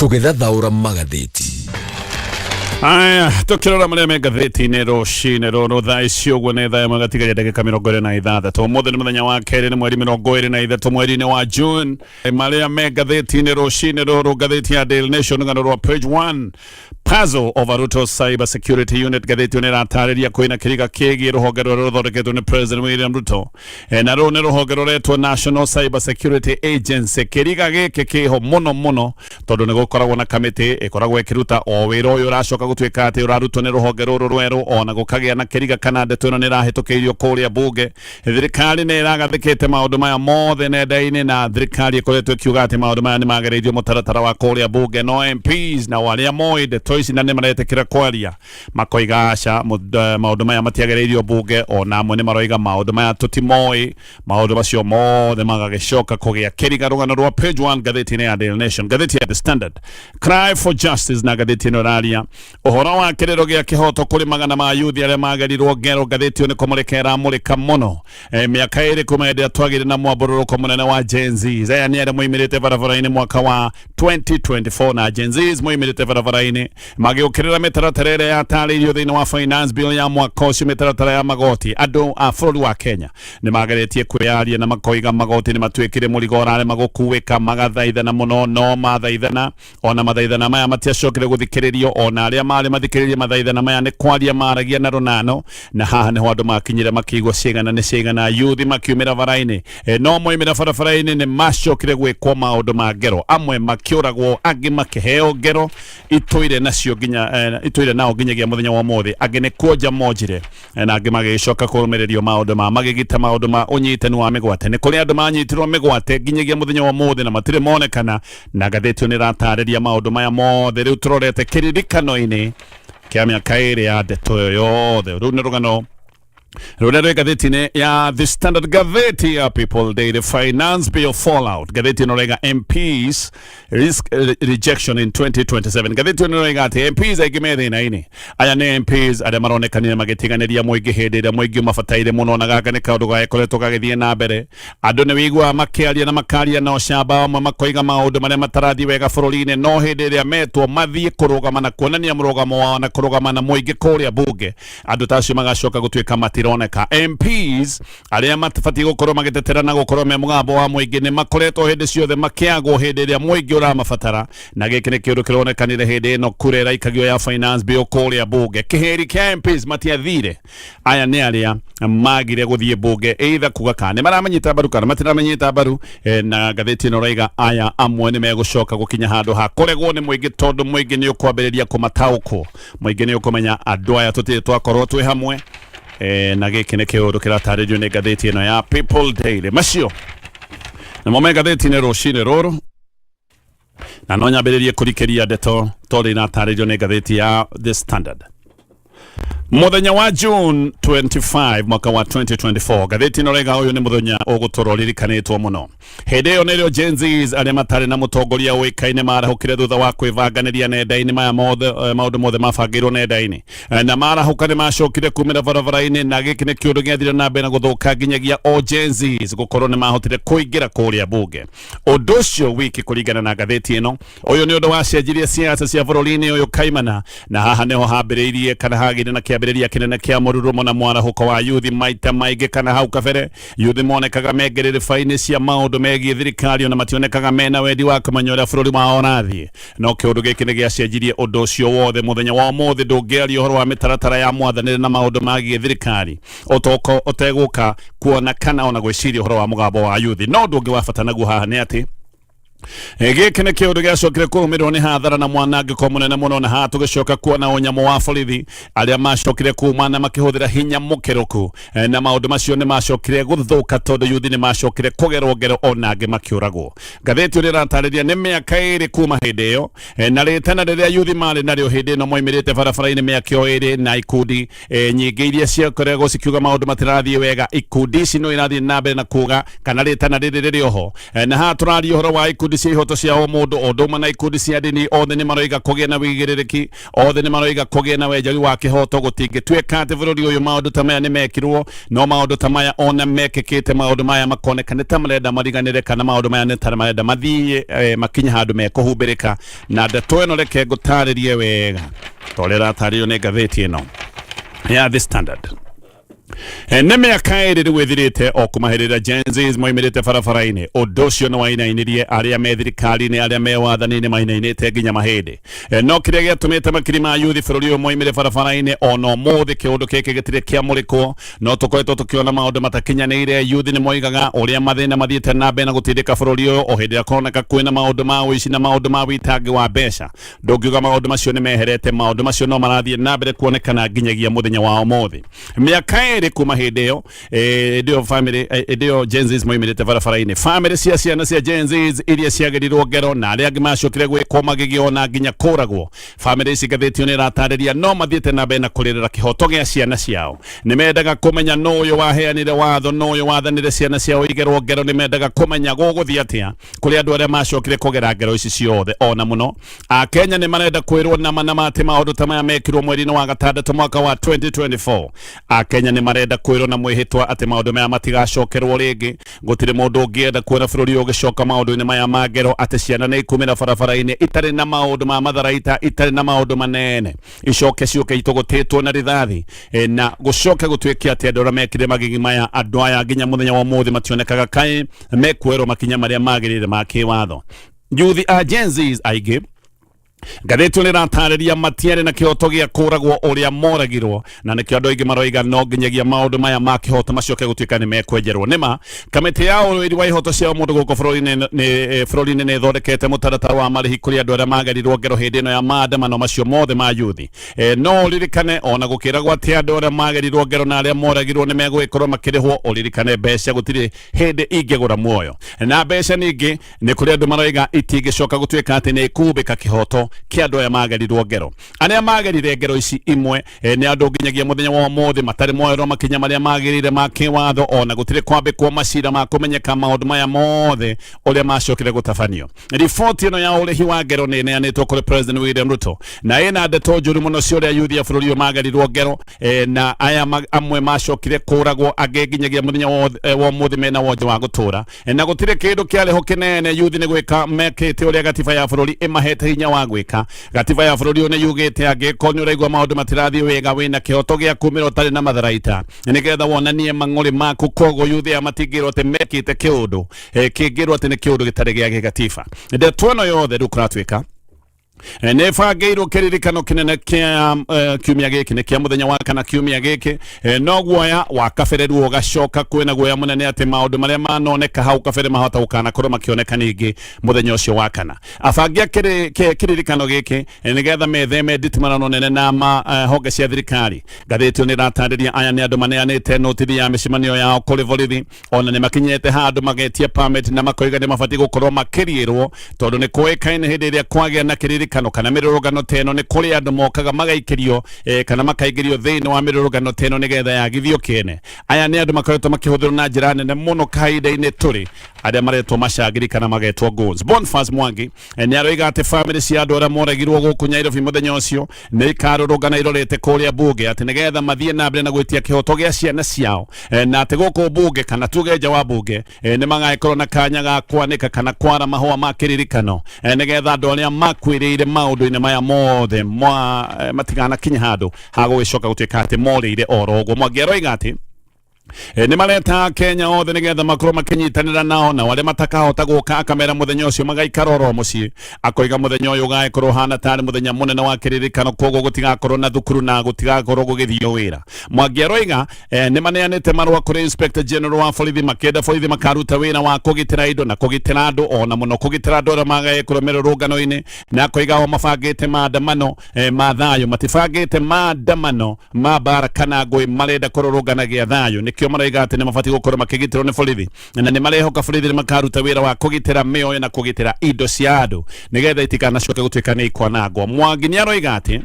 Tũgĩthathaũra magathĩti. Aya, tukirora muri magathĩti-inĩ rũcinĩ rũrũ thaa icio ũguo nĩ thaa ĩmwe gatigaire ndagĩka 26. Ũmũthĩ nĩ mũthenya wa kerĩ nĩ mweri 23 mweri-inĩ wa June. Marĩa me ngathĩti-inĩ rũcinĩ rũrũ, ngathĩti ya Daily Nation ngano rwa page 1. Puzzle over Ruto Cyber Security Unit. Ngathĩti ĩno ĩratarĩria kwĩna kĩriga kĩgiĩ rũhonge rũrĩa rũthondeketwo nĩ President William Ruto. Na rũu nĩ rũhonge rũretwo National Cyber Security Agency. Kĩriga gĩkĩ kĩho mũno tondũ nĩ gũkoragwo na kamĩtĩ ĩkoragwo ĩkĩruta o wĩra ũyũ ũracoka gũtuĩka atĩ ũrarutwo nĩ rũhonge rũrũ rwerũ, ona gũkagĩa na kĩriga kana ndeto ĩno nĩ ĩrahĩtũkĩirio kũrĩa bunge. Thirikari nĩ ĩragathĩkĩte maũndũ maya mothe nenda-inĩ, na thirikari ĩkoretwo ĩkiuga atĩ maũndũ maya nĩ magereirio mũtaratara wa kũrĩa bunge. No MPs na arĩa moĩ ndeto ici na nĩ maretĩkĩra kwaria makoiga aca maũndũ maya matiagereirio bunge, ona amwe nĩ maroiga maũndũ maya tũtimoĩ. Maũndũ macio mothe magagĩcoka kũgĩa kĩriga. Rũgano rwa page 1 ngathĩti-inĩ ya Daily Nation. Ngathĩti ya The Standard, cry for justice na ngathĩti ĩno ĩraria ũhoro wa kĩrĩro gĩa kĩhoto kũrĩ magana ma yuthi arĩa magerirwo ngero. Ngathĩti ĩyo nĩ kũmũrĩka ĩramũrĩka mũno mĩaka ĩrĩ kuma hĩndĩ ĩrĩa twagĩire na mwambũrũrũko mũnene wa Gen Z. Aya nĩ arĩa moimĩrĩte barabara-inĩ mwaka wa 2024, na Gen Z moimĩrĩte barabara-inĩ magĩũkĩrĩra mĩtaratara ĩrĩa yatarĩirio thĩinĩ wa finance bill ya mwaka ũcio, mĩtaratara ya magoti. Andũ a bũrũri wa Kenya nĩ mageretie kwĩyaria na makoiga magoti nĩ matuĩkire mũrigo ũrarĩ magũkuĩka, magathaithana mũno, no mathaithana ona mathaithana maya matiacokire gũthikĩrĩrio, ona arĩa marĩ mathikĩrĩrie mathaithana maya nĩ kwaria maragia na rũnano. Na haha nĩho andũ makinyire makĩigua ciĩgana nĩ ciĩgana, yuthi makiumĩra bara-inĩ. No moimĩra barabara-inĩ nĩ macokire gwĩkwo maũndũ ma ngero, amwe makĩũragwo, angĩ makĩheo ngero itũire nacio nginya itũire nao nginyagia mũthenya wa ũmũthĩ, angĩ nĩ kuonja monjire, na angĩ magĩcoka kũrũmĩrĩrio maũndũ ma magĩgita maũndũ ma ũnyitani wa mĩgwate. Nĩ kũrĩ andũ manyitirwo mĩgwate nginyagia mũthenya wa ũmũthĩ na matirĩ monekana, na ngathĩti nĩ ĩratarĩria maũndũ maya mothe. Rĩu tũrorete kĩririkano-inĩ kĩa mĩaka ĩrĩ ya ndeto ĩyo yothe. Rĩu nĩ rũgano rũrĩa ngathĩti-inĩ ya The Standard, ngathĩti ya People Daily, finance bill fallout. Ngathĩti ĩno rega MPs risk rejection in 2027. Ngathĩti ĩno rega atĩ MPs aingĩ me thĩna-inĩ. Aya nĩ MPs arĩa maronekanire magĩtiganĩria mũingĩ hĩndĩ ĩrĩa mũingĩ mabataire mũno, na gaka nĩ kaũndũ gagĩkoretwo gagĩthiĩ na mbere. Andũ nĩ wĩiguaga makĩaria na makaria na ũcamba, amwe makoiga maũndũ marĩa matarathiĩ wega bũrũri-inĩ, no hĩndĩ ĩrĩa metwo mathiĩ kũrũgama na kuonania mũrũgamo wao na kũrũgama na mũingĩ kũrĩa bunge, andũ tacio magacoka gũtuĩka matironeka. MPs arĩa mabatiĩ gũkorwo magĩtetera na gũkorwo me mũgambo wa mũingĩ nĩ makoretwo hĩndĩ ciothe makĩagwo hĩndĩ ĩrĩa mũingĩ ũramabatara, na gĩkĩ nĩ kĩũndũ kĩronekanire hĩndĩ ĩno kura ĩraikagio ya finance bill kũrĩa bunge. Kĩhĩri kĩa MPs matiathire. Aya nĩ arĩa magire gũthiĩ bunge either kuga kana nĩ maramanyita mbaru kana matiramanyita mbaru, na ngathĩti ĩno raiga aya amwe nĩ megũcoka gũkinya handũ ha kũregwo nĩ mũingĩ, tondũ mũingĩ nĩ ũkwambĩrĩria kũmataũkwo. Mũingĩ nĩ ũkũmenya andũ aya tũtirĩ twakorwo twĩ hamwe. Na gĩkĩ nĩ kĩũndũ kĩratarĩrio nĩ ngathĩti ĩno ya People Daily. Macio namo me ngathĩti-inĩ rũcinĩ rũrũ, na no nyambĩrĩrie kũrikĩria ndeto tondũ ĩratarĩrio nĩ ngathĩti ya The Standard. Mũthenya wa June 25 mwaka wa 2024, ngathĩti ĩno rega ũyũ nĩ mũthenya ũgũtũrwo ririkanĩtwo mũno. Hĩndĩ ĩyo nĩrĩo Gen Zs arĩa matarĩ na mũtongoria ũĩkaine marahũkire thutha wa kwĩvanganĩria nenda-inĩ maya mothe, maũndũ mothe mabangĩirwo nenda-inĩ, na marahũka nĩ macokire kumĩra barabara-inĩ, na gĩkĩ nĩ kĩũndũ gĩathire na mbere na gũthũka nginyagia o Gen Zs gũkorwo nĩ mahotire kũingĩra kũrĩa bunge. Ũndũ ũcio wiki kũringana na ngathĩti ĩno, ũyũ nĩ ũndũ wacenjirie siasa cia bũrũri-inĩ ũyũ kaimana, na haha nĩho hambĩrĩirie kana hagĩire na kĩambĩrĩria kĩnene kĩa mũrurumo na mwarahũko wa yuthi. Maita maingĩ kana hau kabere yuthi monekaga mengerere faini cia maũndũ megiĩ thirikari, ona mationekaga mena wendi wa kũmenya ũrĩa bũrũri wao ũrathiĩ. No kĩũndũ gĩkĩ nĩ gĩacenjirie ũndũ ũcio wothe. Mũthenya wa ũmũthĩ ndũngĩaria ũhoro wa mĩtaratara ya mwathanĩre na maũndũ megiĩ thirikari ũtegũka kuona kana ona gwĩciria ũhoro wa mũgambo wa yuthi. No ũndũ ũngĩ wa bata naguo haha nĩ atĩ gĩkĩ nĩ kĩũndũ gĩacokire kũrũmĩrĩrwo nĩ hathara na mwanangĩko mũnene mũno, na haha tũgĩcoka kuona ũnyamũ wa borithi arĩa macokire kuma na makĩhũthĩra hinya mũkĩrũku, na maũndũ macio nĩ macokire gũthũka tondũ yuthi nĩ macokire kũgerwo ngero, ona angĩ makĩũragwo. Ngathĩti ĩyo ĩratarĩria nĩ mĩaka ĩrĩ kuma hĩndĩ ĩyo, na rĩtana rĩrĩa yuthi marĩ narĩo hĩndĩ ĩno moimĩrĩte barabara-inĩ mĩaka ĩyo ĩrĩ, na ikundi nyingĩ iria ciakoragwo cikiuga maũndũ matirathiĩ wega. Ikundi ici no irathiĩ na mbere na kuga kana rĩtana rĩrĩ rĩrĩ oho, na haha tũraria ũhoro wa ikundi ikundi cia ihoto cia o mundu o nduma na ikundi cia ndini othe ni maroiga kugia na wigiriki othe ni maroiga kugia na wenjari wa kihoto gutingituika ati bururi uyu maundu ta maya ni mekirwo no maundu ta maya ona mekikite maundu maya makonekane ta marenda mariganire kana maundu maya ni ta marenda mathie makinya handu mekuhumbirika na ndeto ino reke ngutaririe wega torera taririo ni ngathiti ino ya The Standard. Neme ya kairi wethirite o kumahirira Gen-Zs moimirite farafaraine odocio no wainainirie aria methirikari ni aria mewathanine mainainite ginya mahede no kiria giatumite makiri ma yuthi bururi moimire farafaraine ono muthi kiundu kiki gitire kiamurikwo no tukoretwo tukiona maundu matakinyanire yuthi ni moigaga uria mathina mathiite na mbere na gutindika bururi o hindi akoneka kwina maundu ma uici na maundu ma witangi wa mbeca ndungiuga maundu macio ni meherete maundu macio no marathie na mbere kuonekana ginyagia muthenya wa umuthi miaka kuma hideo dio family dio Gen-Zs moimirite barabara-ini family cia ciana cia Gen-Zs iria ciagerirwo ngero na aria angimacokire gwikoma gigiona nginya kuragwo family cigathitio ni ratariria no mathiete na mbere na kuririra kihoto gia ciana ciao ni mendaga kumenya no uyu waheanire watho no uyu wathanire ciana ciao igerwo ngero ni mendaga kumenya guguthia atia kuri andu aria macokire kugera ngero ici ciothe ona muno a Kenya ni marenda kwirwo na manama ati maundu ta maya mekirwo mweri-ini wa gatandatu mwaka wa 2024 a Kenya ni marenda kwirwo na mwihitwa ati maundu maya matigacokerwo ringi gutire mundu ungienda kuona bururi ugicoka maundu-ini maya ma ngero ati ciana ni ikumira barabara-ini itari na maundu ma matharaita itari na maundu manene icoke ciuke itugutitwo na rithathi na gucoke gutwike ati andu aria mekire magigi maya andu aya nginya muthenya wa umuthi mationekaga kai mekwirwo makinya maria magirire ma kiwatho yuthi a Gen-Zs aige ngathĩti nĩ ratariria matiere na kihoto gia kuragwo uria moragirwo na nikio andu aingi maroiga no nginyagia maundu maya ma kihoto macoke gutuika ni mekwenjerwo nima kamiti ya urũĩri wa ihoto cia mundu guku bũrũri-inĩ nĩ thondekete mũtaratara wa marĩhi kũrĩ andũ arĩa magarirwo ngero hĩndĩ ĩno ya maandamano macio mothe ma yuthi no ũririkane ona gũkĩragwo atĩ andũ arĩa magarirwo ngero na arĩa moragirwo nĩ megũgĩkorwo makĩrĩhwo ũririkane mbeca gũtirĩ hĩndĩ ingĩgũra muoyo na mbeca ningĩ nĩ kũrĩ andũ maroiga itingĩcoka gũtuĩka atĩ nĩ ikumbĩka kihoto kia andu aya magarirwo ngero aria magerire ngero ici imwe ni andu nginyagia muthenya wa umuthi matari moerwo makinya maria magirire ma kiwatho ona gutire kwambikwo macira ma kumenyeka maundu maya mothe uria macokire gutabanio riboti ino ya urehi wa ngero ni neanitwo kuri President William Ruto na ina ndeto njuru muno cio ria yuthi ya bururi magarirwo ngero na aya amwe macokire kuragwo angi nginyagia muthenya wa umuthi mena wonje wa gutura na gutire kindu kiariho kinene yuthi ni gwika mekite uria gatiba ya bururi imahete hinya wa gwika gatiba ya bururi one yugite angiko ni uraigwa maundu matirathi wega wina kihoto gia kumira utari na matharaita nigetha wonanie mang'uri maku kogo yuthi ya matigirwo te mekite kiundu kingirwo te ni kiundu gitari gia gatiba ndeto ino yothe rukuratwika ne fageiro kiririkano kinene kia kiumia giki ne kia muthenya wa kana kiumia giki no guoya wa kabereru ugacoka kwina guoya munene ati maundu maria manoneka hau kabere mahota gukana korwo makioneka ningi muthenya ucio wa kana afangia kiririkano giki nigetha metheme nditimarano nene na honge cia thirikari ngathĩti ni ratariria aya ni andu maneanite notithi ya mĩcemanio yao kuri borithi ona ni makinyete handu magetia permit na makoiga ni mabati gukorwo makirirwo tondu ni kuikaine hindi iria kwagia na kiririkano kana mirurugano teno ni kuri andu mokaga magaikirio kana makaigirio thiini wa mirurugano teno nigetha yagithio kiene aya ni andu makoretwo makihuthirwo na njira nene muno kahinda-ini turi aria maretwo macagiri kana magetwo goons Boniface Mwangi ni aroiga ati family cia andu aria moragirwo guku Nairobi muthenya ucio ni ikarurugana irorete kuria bunge ati nigetha mathie na mbere na gwitia kihoto gia ciana ciao na ati guku bunge kana tuge nja wa bunge ni magaikorwo na kanya ga kwanika kana kwara mahua ma kiririkano nigetha andu aria makwirire maundu-ini maya mothe matigana kinya handu ha gũgĩcoka gũtuĩka atĩ morĩire oro ũguo Mwangi aroiga ati ni mareta Kenya othe nigetha makorwo makinyitanira nao na wale matakahota guka kamera muthenya ucio magaikara oro mucii akoiga muthenya uyu gaikorwo hana tari muthenya munene wa kiririkano kogo gutigakorwo na thukuru na gutigakorwo gugithio wira Mwangi aroiga ni maneanite marua kuri Inspector General wa borithi makenda borithi makaruta wira wa kugitira indo na kugitira andu ona muno kugitira andu aria magaikorwo mirurungano-ini na akoiga o mabangite maandamano ma thayo matifangite maandamano ma bara kana ngui marenda kururunganagia thayo nikio maraiga ati ni mabati gukorwo makigitirwo ni borithi na ni marehoka borithi ni makaruta wira wa kugitira mioyo na kugitira indo cia andu nigetha itikanacoke gutuika ni ikwanangwo Mwangi ni aroiga ati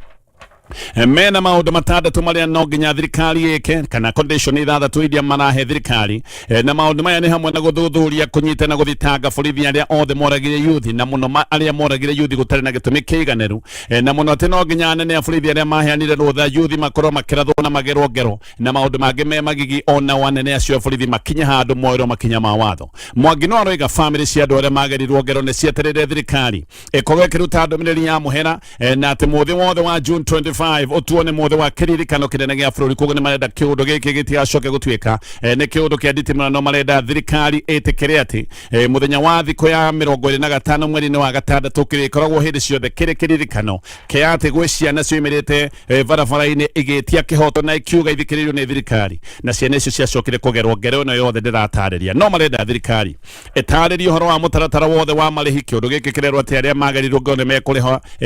mena maundu matandatu maria no nginya thirikari ike kana condition ithathatu iria marahe thirikari na maundu maya ni hamwe na guthuthuria kunyita na guthitanga borithi aria othe moragire yuthi na muno aria moragire yuthi gutari na gitumi kiiganeru na muno ati no nginya anene a borithi aria maheanire rutha yuthi makorwo makirathwo na magerwo ngero na maundu mangi me magigi ona wanene acio borithi makinya handu moiro makinya ma watho Mwangi no aroiga family cia andu aria magerirwo ngero ni cieterere thirikari ikorwo ikiruta ndumiriri ya muhera na ati muthi wothe wa June 25 otuone mothe wa kiririkano kinene gia bururi koguo ni marenda kiundu giki gitigacoke gutwika ni kiundu kia nditimana no marenda thirikari itikire ati muthenya wa thiko ya 25 mweri-ini wa gatandatu kirikoragwo hindi ciothe kiri kiririkano kia ati gwi ciana ciumirite barabara-ini igitia kihoto na ikiuga ithikiririo ni thirikari na ciana icio ciacokire kugerwo ngero ino yothe ndiratariria no marenda thirikari itaririo horo wa mutaratara wothe wa marihi kiundu giki kirerwo ati aria magarirwo ngero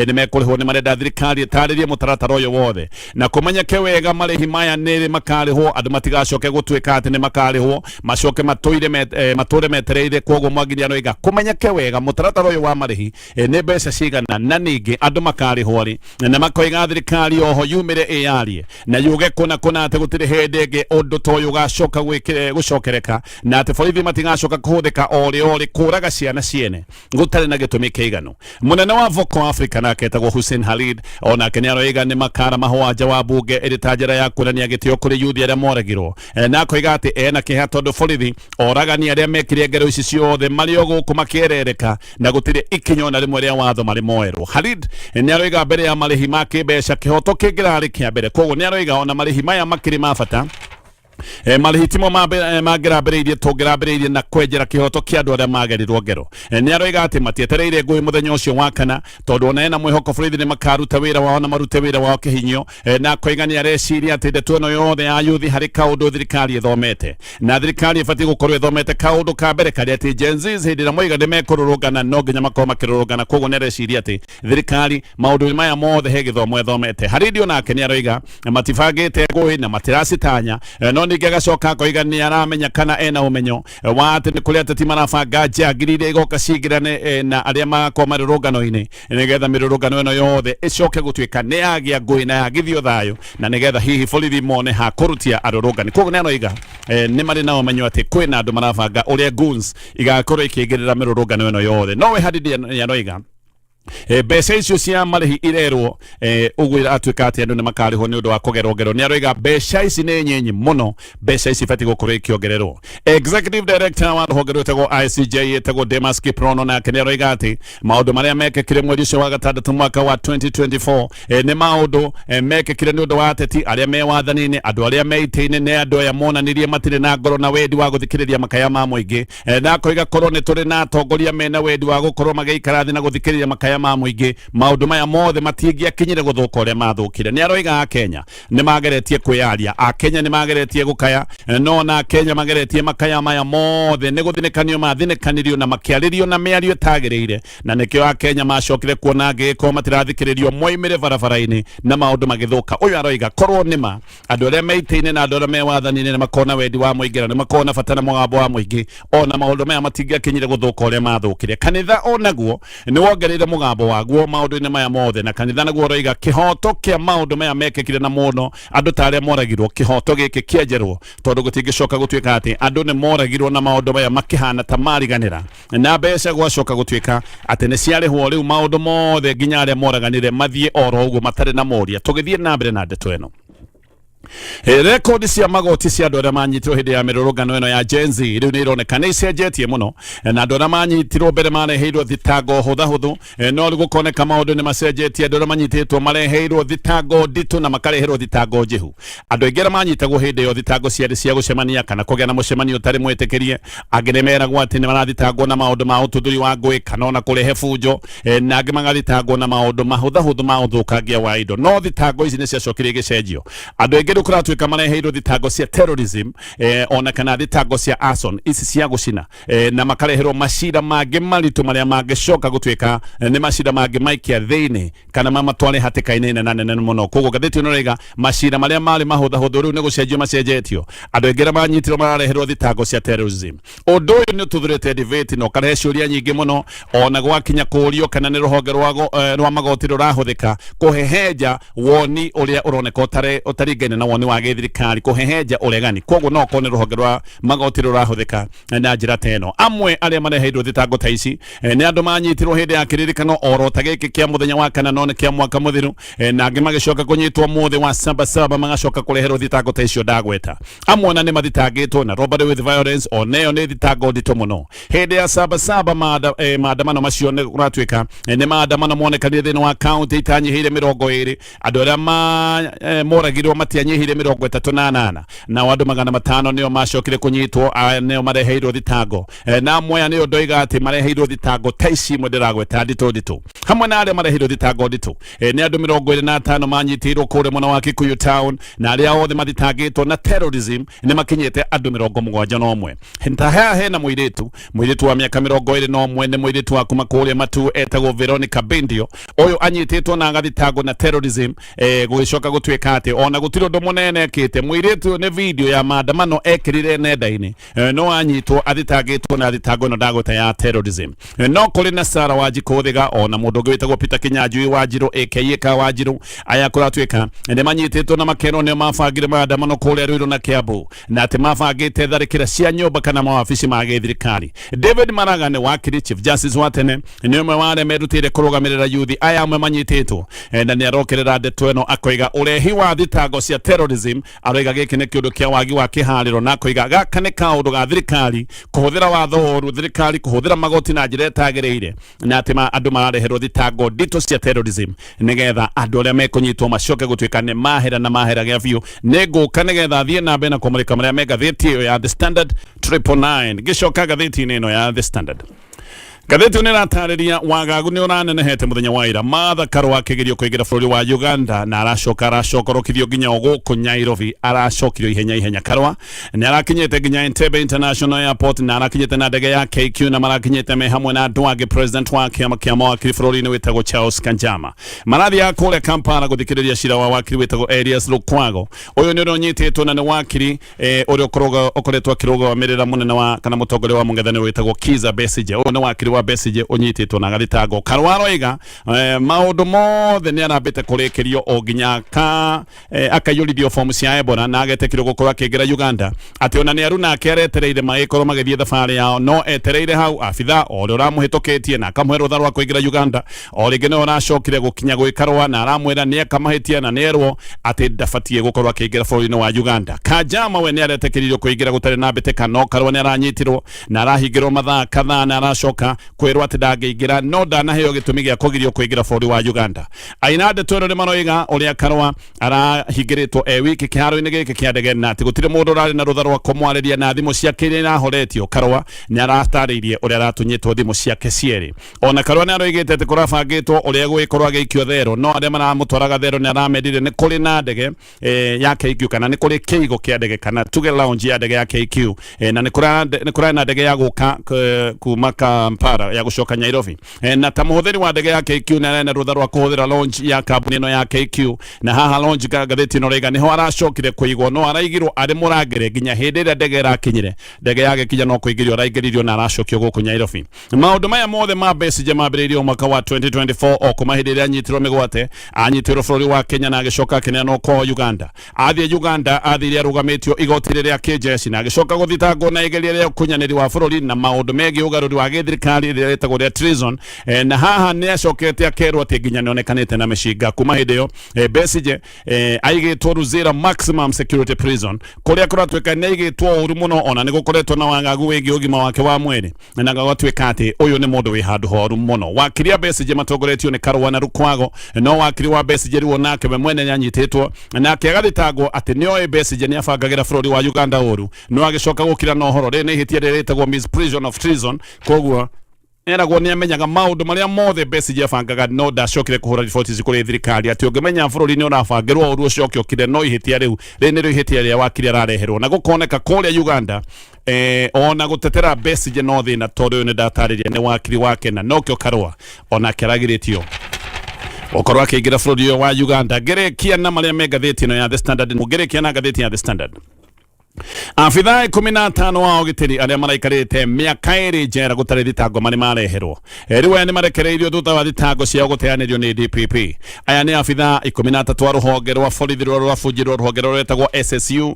ni mekurihwo ni marenda thirikari itaririe mutaratara uyu wothe na kumanyake wega marihi maya niri makarihwo andu matigacoke gutwika ati ni makarihwo macoke mature metereire koguo Mwangi aroiga kumanyake wega mutaratara uyu wa marihi ni mbeca cigana na ningi andu makarihwo ri na makoiga thirikari oho yumire iyarie na yuge kuna ati gutiri hindi ingi undu toyu gacoka gucokereka na ati borithi matigacoka kuhuthika ori kuraga ciana ciene gutari na gitumi kiiganu munene wa Voco Africa nake etagwo Hussein Khalid ona kenya aroiga ni makara mahwa wa bunge iritajira ya kurania gitio kuri yuthi aria moragirwo na koiga ati ena kiha tondu borithi oragani aria mekire ngero ici ciothe mario guku makierereka na gutire ikinyo na rimwe ria watho mari moerwo Khalid ni aroiga mbere ya marihi ma kimbeca kihoto kingirari kia mbere koguo ni aroiga ona marihi maya makiri mabata marihitimo magirambiriirie tungirambiriirie na kwenjera kihoto kia andu aria magerirwo ngero ni aroiga ati matietereire ngui muthenya ucio wa kana tondu ona ena mwihoko borithi ni makaruta wira wao na marute wira wao kihinyo na koiga ni areciria ati ndeto ino yothe ya yuthi hari kaundu thirikari ithomete na thirikari ibati gukorwo ithomete kaundu ka mbere kari ati Gen Z hindi na moiga ni mekururungana no nginya makorwo makirurungana koguo ni areciria ati thirikari maundu maya mothe he githomo ithomete hari ndio nake ni aroiga matifangite ngui na matiracitanya no ningi agacoka koiga ni aramenya kana ena umenyo wa ati ni kuri ateti marabanga njagirire igoka cingirane na aria magakoma marurungano-ini nigetha mirurungano ino yothe icoke gutwika ni yagia ngui na yagithio thayo na nigetha hihi borithi mone ha kurutia arurungani koguo ni aroiga ni mari na umenyo ati kwina andu marabanga uria goons igakorwo ikingirira mirurungano ino yothe nowe hadidi ni aroiga mbeca icio cia marihi irerwo ugwira atwika ati andu ni makarihwo ni undu wa kugerwo ngero ni aroiga mbeca ici ni nyinyi muno mbeca ici bati gukorwo ikiongererwo executive director wa rũhonge rwĩtagwo ICJ etagwo Demas Kiprono nake ni aroiga ati maundu maria mekekire mweri ucio wa gatandatu mwaka wa 2024 ni maundu mekekire ni undu wa ateti aria me wathani-ini andu aria meite-ini ni andu aya monanirie matire na ngoro na wendi wa guthikiriria makaya ma muingi na koiga korwo ni turi na atongoria mena wendi wa gukorwo magiikara thi na guthikiriria makaya ma muingi maundu maya mothe matingia kinyire guthuka uria mathukire ni aroiga a Kenya ni mageretie kwiaria a Kenya ni mageretie gukaya no na Kenya mageretie makaya maya mothe ni guthinikanio mathinikanirio na makiaririo na miario itagiriire na nikio a Kenya macokire kuona ngiko matirathikiririo moimire barabara-ini na maundu magithuka uyu aroiga korwo nima andu aria meite-ini na andu aria me wathani-ini ni makona wendi wa muingi na ni makona bata na mugambo wa muingi ona maundu maya matingia kinyire guthuka uria mathukire kanitha onaguo ni wongereire mugambo waguo maundu-ini maya mothe na kanitha naguo roiga kihoto kia maundu maya mekekire na muno andu taria moragirwo kihoto giki kienjerwo tondu gutingicoka gutwika ati andu ni moragirwo na maundu maya makihana ta mariganira na mbeca gwacoka gutwika ati ni ciarihwo riu maundu mothe nginya aria moraganire mathie oro uguo matari na moria tugithie na mbere na ndeto ino rekodi cia magoti cia andu aria manyitirwo hindi ya mirurungano ino ya Gen Z riu ni ironeka ni icenjetie muno na andu aria manyitirwo mbere mareheirwo thitango huthu no riu gukoneka maundu ni macenjetie andu aria manyititwo mareheirwo thitango nditu na makareherwo thitango njihu andu aingĩ aria manyitagwo hindi iyo thitango ciarĩ cia gucemania kana kugĩa na mucemanio utari mwĩtĩkĩrie angĩ nĩ meragwo ati ni marathitangwo na maundu ma ututhuri wa ngũĩ kana ona kurehe bunjo na angĩ magathitangwo na maundu mahũthahũthũ ma ũthũkangia wa indo no thitango ici nĩ ciacokire igĩcenjio andu aingĩ kindu kuratwika mareheirwo thitango cia terrorism ona kana thitango cia arson ici cia gucina na makareherwo macira mangĩ maritu maria mangicoka gutwika ni macira mangĩ maikia thiini kana mamatware hatikaine na nene muno. Koguo ngathĩti ĩno rĩga macira maria mari mahutha huthu riu ni gucenjio macenjetio andu aingĩ manyitirwo marareherwo thitango cia terrorism. Undu uyu ni tuthurite debate no karehe ciuria nyingĩ muno ona gwakinya kurio kana ni ruhonge rwa magoti rurahuthika kuhehenja woni uria uroneka utaringaine na woni wa githirikari kuhehenja uregani. Koguo no kone ruhonge rwa magoti rurahuthika na njira teno. Amwe aria mareheirwo thitango ta ici ni andu manyitirwo hindi ya kiririkano oro ta giki kia muthenya wa kana no ni kia mwaka muthiru na angĩ magicoka kunyitwo muthi wa sabasaba magacoka kureherwo thitango ta icio ndagweta. Amwe na ni mathitangĩtwo na robbery with violence oneyo ni thitango ndito muno. Hindi ya sabasaba maandamano macio ni kuratwika ni maandamano monekanire thĩinĩ wa county itanyihire 20 andu aria moragirwo matianyihire 38 na andu 500 nio macokire kunyitwo nio mareheirwo thitango na amwe nio ndoiga ati mareheirwo thitango ta ici imwe ndiragweta ndito hamwe na aria mareheirwo thitango ndito ni andu 25 manyitirwo kure muno wa Kikuyu town na aria othe mathitangĩtwo na terrorism ni makinyete andu 71 ntaha hena muiritu wa miaka 21 ni muiritu wa kuma kuria matu etagwo Veronica Bendio uyu anyititwo na agathitangwo na terrorism gugicoka gutwika ati ona gutiro ndo munene kite muiritu ni video ya maandamano ekirire nenda-ini no anyitwo athitangĩtwo na thitango no ndagota ya terrorism. No kuri na Sara Wajikothiga ona mundu ungi witagwo Peter Kinyanjui Wanjiru aka Wanjiru aya kuratwika ni manyititwo na makeno ni mabangire maandamano kuria Ruiru na Kiambu na ati mabangite tharikira cia nyumba kana mawabici ma githirikari. David Maraga ni wakiri Chief Justice wa tene ni umwe wa arĩa merutĩire kũrũgamĩrĩra yuthi aya amwe manyitĩtwo na nĩ arokerera ndeto ĩno akoiga ũrehi wa thitango cia terrorism aroiga gĩkĩ nĩ kĩũndũ kĩa wagi wa kĩharĩro na akoiga gaka nĩ kaũndũ ga thirikari kũhũthĩra watho ũru thirikari kũhũthĩra magoti na njĩra ĩtagĩrĩire na atĩ andũ marareherwo thitango nditũ cia terrorism nĩgetha andũ arĩa mekũnyitwo macoke gũtuĩka nĩ mahera na mahera gĩa biũ. Nĩ ngũka nĩgetha thiĩ na mbere na kũmũrĩka marĩa me ngathĩti ĩyo ya The Standard 999 gĩcoka ngathĩti-inĩ ĩno ya The Standard. Gatheti ni ratariria wagagu ni uranenehete muthenya wa ira Martha Karua akigerio kuingira bũrũri wa Uganda na aracokorokithio nginya gũkũ Nairobi aracokirio ihenya Karua ni arakinyete nginya Entebbe International Airport na arakinyete na ndege ya KQ na marakinyete me hamwe na andũ angĩ president wa kĩama mawakiri bũrũri-inĩ wĩtagwo Charles Kanjama marathi ya kũrĩa Kampala gũthikĩrĩria cira wa wakiri wĩtagwo Elias Lukwago. Ũyũ nĩ ũnyitĩtwo na nĩ wakiri ũrĩa ũkoretwo akĩrũgamĩrĩra mũnene wa kana mũtongoria wa mũng'ethanĩro wĩtagwo Kizza Besigye. Ũyũ nĩ wakiri wa Besigye unyititwo na gathitango. Karua aroiga maundu mothe ni arambite kurikirio o nginya akayurithio form cia Ebola na agetekirwo gukorwo akiingira Uganda ati ona ni aruna akeretereire magĩkorwo magĩthiĩ thabarĩ yao no etereire hau abitha ũrĩa ũramũhĩtũkĩtie na akamũhe rũtha rwa kũingĩra Uganda o rĩngĩ no aracokire gũkinya gwĩ Karua na aramwĩra nĩ akamahĩtia na nĩerwo ati ndabatie gukorwo akĩingĩra bũrũri-inĩ wa Uganda. Kanjama we nĩ aretekĩririo kũingĩra gũtarĩ na mbĩtĩka no Karua nĩ aranyitirwo na arahingĩrwo mathaa kadhaa na aracoka kwirwo ati ndangĩingĩra no ndanaheo gĩtũmi gĩa kũgirio kũingĩra bũrũri wa Uganda. Aina ndeto ĩno nĩ maroiga ũrĩa Karua arahingĩrĩtwo wiki kĩharo-inĩ gĩkĩ kĩa ndege na atĩ gũtirĩ mũndũ ũrarĩ na rũtha rwa kũmwarĩria na thimũ ciake nĩ arahoretio. Karua nĩ aratarĩirie ũrĩa aratunyĩtwo thimũ ciake cierĩ. Ona Karua nĩ aroigĩte atĩ kũrabangĩtwo ũrĩa gũgĩkorwo agĩikio thero no arĩa maramũtwaraga thero nĩ aramendire nĩ kũrĩ na ndege ya KQ kana nĩ kũrĩ kĩigo kĩa ndege kana tuge lounge ya ndege ya KQ na nĩ kũrĩ na ndege ya gũka kuma Kampala ya gucoka Nairobi na ta muhuthiri wa ndege ya KQ na rutha rwa kuhuthira launch ya kambuni ino ya KQ na haha launch gatheti no rega niho aracokire kuigwo no araigirwo ari murangere nginya hindi ĩrĩa ndege ĩrakinyire ndege yake kinya no kuingĩrio araingĩririo na aracokio gũkũ Nairobi. Maũndũ maya mothe ma Besigye mambĩrĩirio mwaka wa 2024 o kuma hindi ĩrĩa anyitirwo mĩgwate anyitirwo bũrũri wa Kenya na agĩcoka akĩneanwo kwa Uganda. Athiĩ Uganda athiĩ arũgamĩtio igoti rĩrĩa kĩjeshi na agĩcoka gũthitangwo na igeria rĩa ũkunyanĩri wa bũrũri na maũndũ megiĩ ũgarũri wa gĩthirikari rĩrĩa rĩtagwo rĩa treason na haha nĩ acokete akerwo atĩ nginya nĩonekanĩte na mĩcinga. Kuma hĩndĩ ĩyo Besigye aigĩtwo Luzira maximum security prison kũrĩa kũratuĩka nĩ aigĩtwo ũru mũno ona nĩ gũkoretwo na wagagu wĩgiĩ ũgima wake wa mwĩrĩ na gũgatuĩka atĩ ũyũ nĩ mũndũ wĩ handũ horu mũno. Wakiri wa Besigye matongoretio nĩ Karua na Lukwago no wakiri wa Besigye rĩu onake we mwene nĩanyitĩtwo nake agathitangwo atĩ nĩoĩ Besigye nĩ abangagĩra bũrũri wa Uganda ũru no agĩcoka gũkira na ũhoro rĩrĩ nĩ ihĩtia rĩrĩa rĩtagwo misprision of treason. Koguo era gwo niamenyaga maundu maria mothe Besigye afangaga no ndacokire kuhura riboti zikuri thirikari ati ungemenya bururi ni urabangirwo uru ucoke ukire no ihitia riu rĩu ihitia ria wakiri arareherwo na gukoneka kuria Uganda ona gutetera Besigye no thina tondu uyu ni ndatariria ni wakiri wake na nokyo karua ona keragiritio okorwo akiingira bururi wa Uganda gerekia na maria me ngathĩti ino ya The Standard mugerekia na ngathĩti ya The Standard. Afitha 15 wao gitiri aria maraikarite miaka iri njera gutari thitango mari mareherwo riwe ni marekereirio thutha wa thitango cia guteanirio ni DPP. Aya ni afitha 13 wa ruhonge rwa borithi rwa bujirwo ruhonge rwetagwo SSU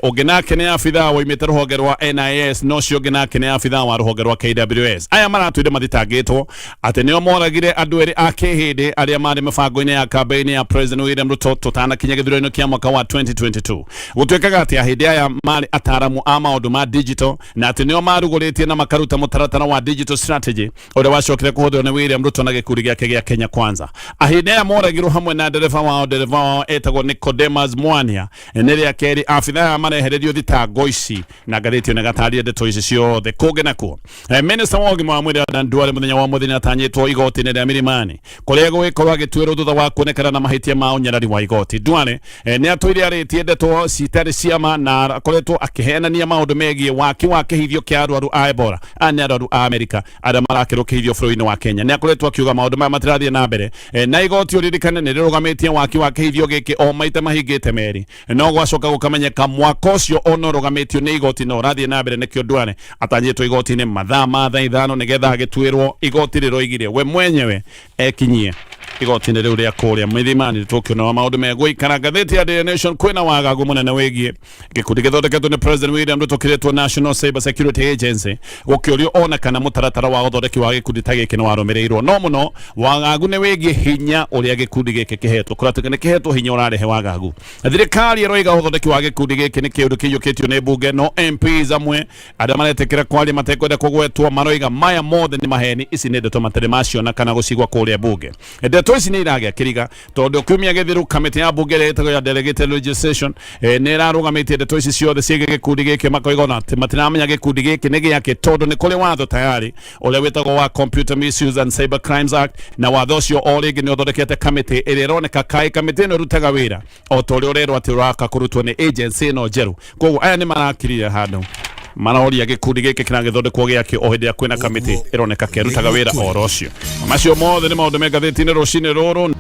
unginake ni afitha wa imite ruhonge rwa NIS no cio unginake ni afitha wa ruhonge rwa KWS. Aya maratuire mathitangitwo ati nio moragire andu eri a kihindi aria mari mibango-ini ya campaign ya President William Ruto tutana kinya githurano kia mwaka wa 2022 gutwekaga ati ahindi aya mari ataramu a maundu ma digital na ati nio maruguritie na makaruta mutaratara wa digital strategy uria wacokire kuhuthio ni William Ruto na gikundi giake gia Kenya Kwanza. Ahinde aya moragirwo hamwe na dereva wao etagwo Nicodemus Mwania niria keri afitha marehererio thitango ici na ngathĩti ona gataria ndeto ici ciothe kungenakuo. Minister wa ũgima wa mwĩrĩ Adan Duale muthenya wa muthenya atanyĩtwo igoti-inĩ rĩa Milimani kuria gũgĩkorwo agĩtuĩrwo thutha wa kuonekana na mahĩtia ma ũnyarari wa igoti. Duale nĩ atũire arĩtie ndeto citarĩ ciama na akoretwo akihenania maundu megie waki wa kihithio kia arwaru a Ebola ani arwaru a Amerika aria marakirwo kihithio bũrũri-inĩ wa Kenya. Nĩ akoretwo akiuga maundu maya matirathie na mbere na igoti uririkane nĩ rĩrũgamĩtie waki wa kihithio gĩkĩ o maita mahingĩte meri no gwacoka gũkamenyeka mwaka ũcio ona ũrũgamĩtio nĩ igoti no ũrathie na mbere nĩkĩo Duale atanyĩtwo igoti-inĩ mathaa ma thaa ithano nĩgetha agĩtuĩrwo igoti rĩroigire we mwenyewe ekinyie igoti-inĩ rĩu rĩa kũrĩa Milimani. Tũkĩona maundu megũikara ngathĩti ya Daily Nation kwĩna wagagu mũnene wĩgie gĩkundi gĩthondeketwo nĩ President William Ruto kĩrĩtwo National Cyber Security Agency gũkĩũrio ona kana mũtaratara wa ũthondeki wa gĩkundi ta gĩkĩ nĩ warũmĩrĩirwo. No mũno wagagu nĩ wĩgie hinya ũrĩa gĩkundi gĩkĩ kĩhetwo kũratũka nĩ kĩhetwo hinya ũrarehe wagagu. Thirikari ĩroiga ũthondeki wa gĩkundi gĩkĩ nĩ kĩũndũ kĩiyũkĩtio nĩ mbunge no MPs amwe arĩa maretĩkĩra kwaria matekwenda kũgwetwo maroiga maya mothe nĩ maheni. Ici nĩ ndeto matarĩ maciona kana gũcigwa kũrĩa mbunge. Ndeto ici nĩ iragĩa kĩriga tondũ kiumia gĩthiru kamĩtĩ ya mbunge ĩrĩa ĩtagwo ya Delegated Legislation nĩ ĩrarũgamĩtie ndeto ici ciothe ciĩgiĩ gĩkundi gĩkĩ makoiga ona matiramenya gĩkundi gĩkĩ nĩ gĩake tondũ nĩ kũrĩ watho tayari ũrĩa wĩtagwo wa Computer Misuse and Cyber Crimes Act na watho ũcio o rĩngĩ nĩ ũthondekete kamĩtĩ ĩrĩa ĩroneka kaĩ kamĩtĩ ĩno ĩrutaga wĩra o ta ũrĩa ũrerwo atĩ ũraka kũrutwo nĩ agency ĩno njerũ. Koguo aya nĩ marakirire handũ maraoria gĩkundi gĩkĩ kĩragĩthondekwo gĩakĩ o hĩndĩ ya kwĩna kamĩtĩ ĩroneka kĩrutaga wĩra o ro ũcio. Macio mothe nĩ maũndũ me ngathĩti-inĩ rũcinĩ rũrũ.